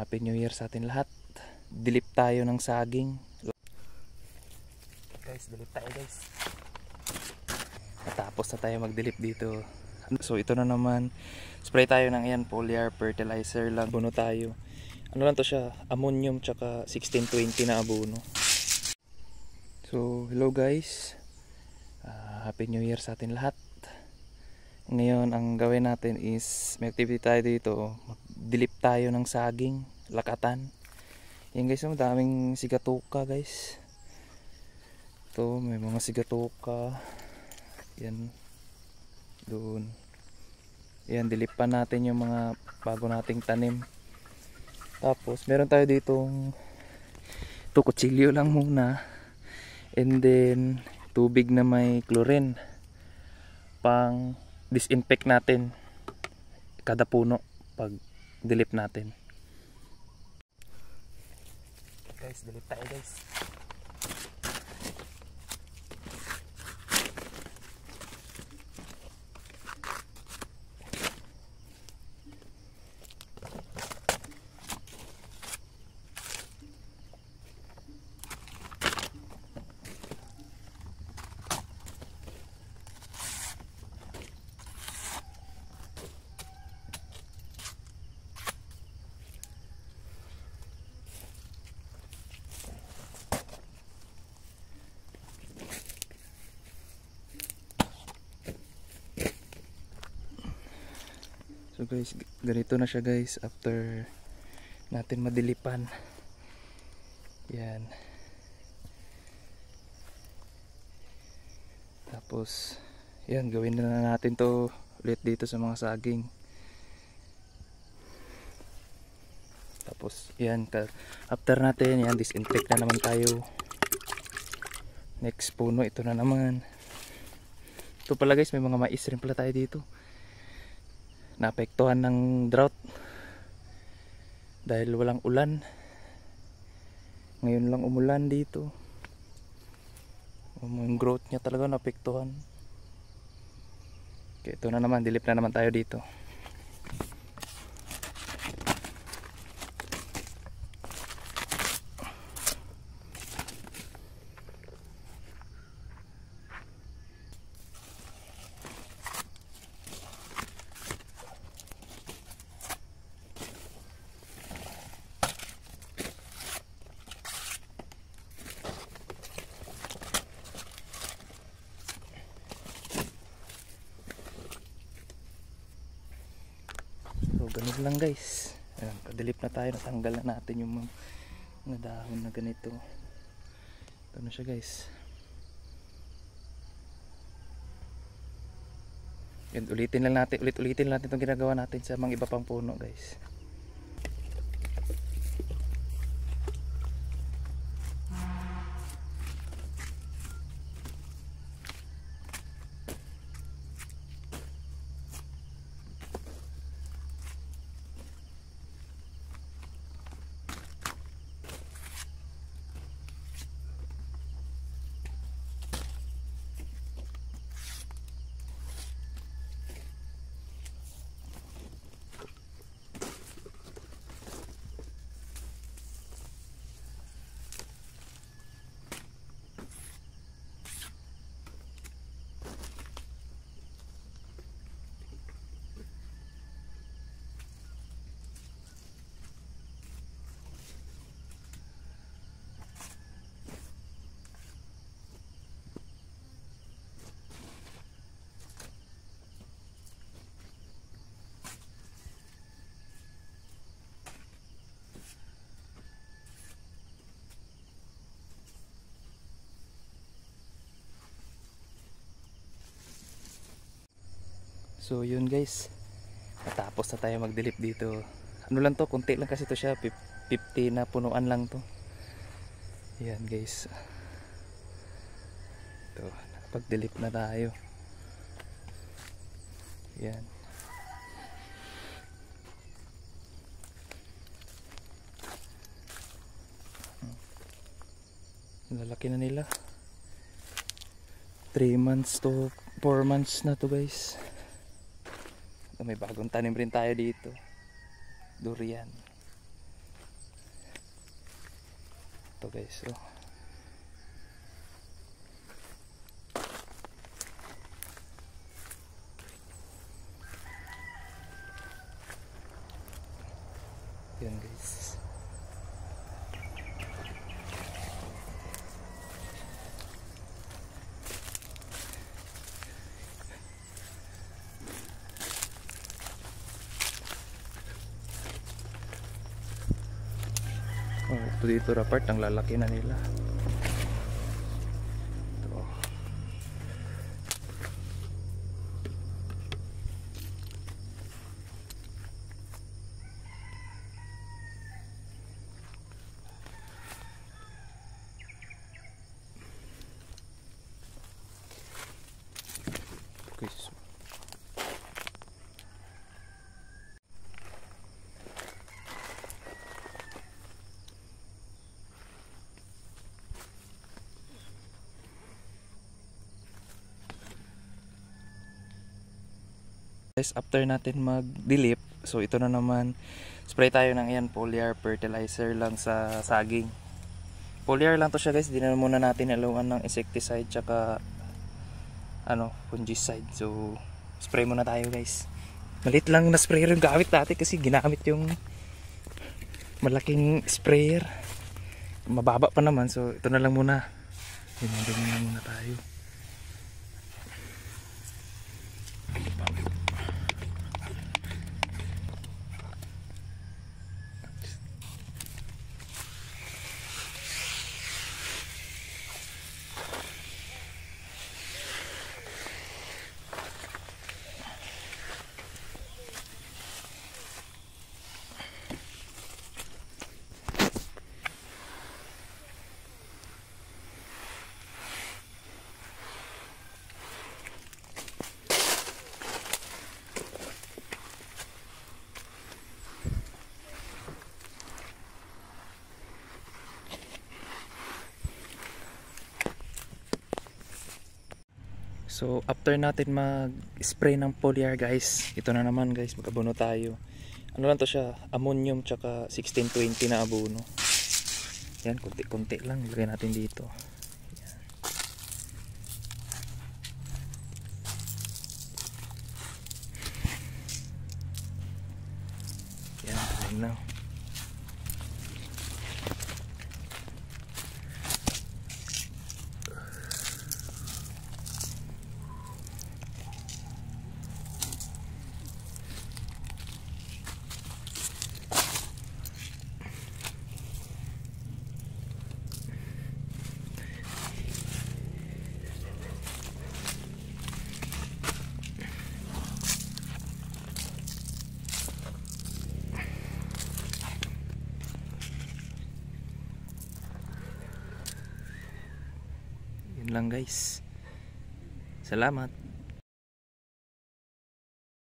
Happy New Year sa atin lahat. Dilip tayo ng saging. Guys, dilip tayo guys. Natapos na tayo magdilip dito. So ito na naman. Spray tayo ng yan, foliar fertilizer lang. Abono tayo. Ano lang to siya? Ammonium tsaka 1620 na abono. So hello guys. Happy New Year sa atin lahat. Ngayon ang gawin natin is may activity tayo dito. Magdilip tayo ng saging, lakatan. Yan guys, daming sigatuka guys. Ito may mga sigatuka. Yan doon. Yan, dilipan natin yung mga bago nating tanim. Tapos meron tayo ditong ito, kutsilyo lang muna. And then tubig na may chlorine pang disinfect natin kada puno pag dilip natin. Guys, dilip tayo guys. So guys, ganito na siya guys after natin madilipan. Yan. Tapos yan, gawin na natin to ulit dito sa mga saging. Tapos yan, after natin yan, disinfect na naman tayo. Next puno, ito na naman. Ito pala guys, may mga mais rin pala tayo dito. Naapektuhan ng drought dahil walang ulan. Ngayon lang umulan dito. Yung growth niya talaga naapektuhan. Okay, ito na naman, dilip na naman tayo dito. Ganun lang guys. Ayan, kadilip na tayo, natanggal na natin yung mga dahon na ganito. Ito na siya guys. Yan, ulitin lang natin itong ginagawa natin sa mga iba pang puno guys. So yun guys, natapos na tayo magdilip dito. Ano lang to, konti lang kasi to siya, 50 na punuan lang to. Yan guys, ito, nakapagdilip na tayo. Yan. Lalaki na nila. 3 months to 4 months na to guys. May bagong tanim rin tayo dito, durian. Ito guys, so yan guys. Oh, ito dito rapart, ang lalaki na nila. Ito. Okay, so guys, after natin mag-dilip, so ito na naman, spray tayo ng yan foliar fertilizer lang sa saging. Foliar lang to siya guys, di na muna natin haluan ng insecticide tsaka fungicide. So spray muna tayo guys. Malit lang na sprayer yung gamit natin kasi ginamit yung malaking sprayer, mababa pa naman, so ito na lang muna. Ganyan na muna tayo. So after natin mag-spray ng foliar guys, ito na naman guys, mag-abono tayo. Ano lang to siya, ammonium tsaka 1620 na abono. Yan, konti-konti lang ilagay natin dito. Yan, yan na. Yun lang guys. Salamat.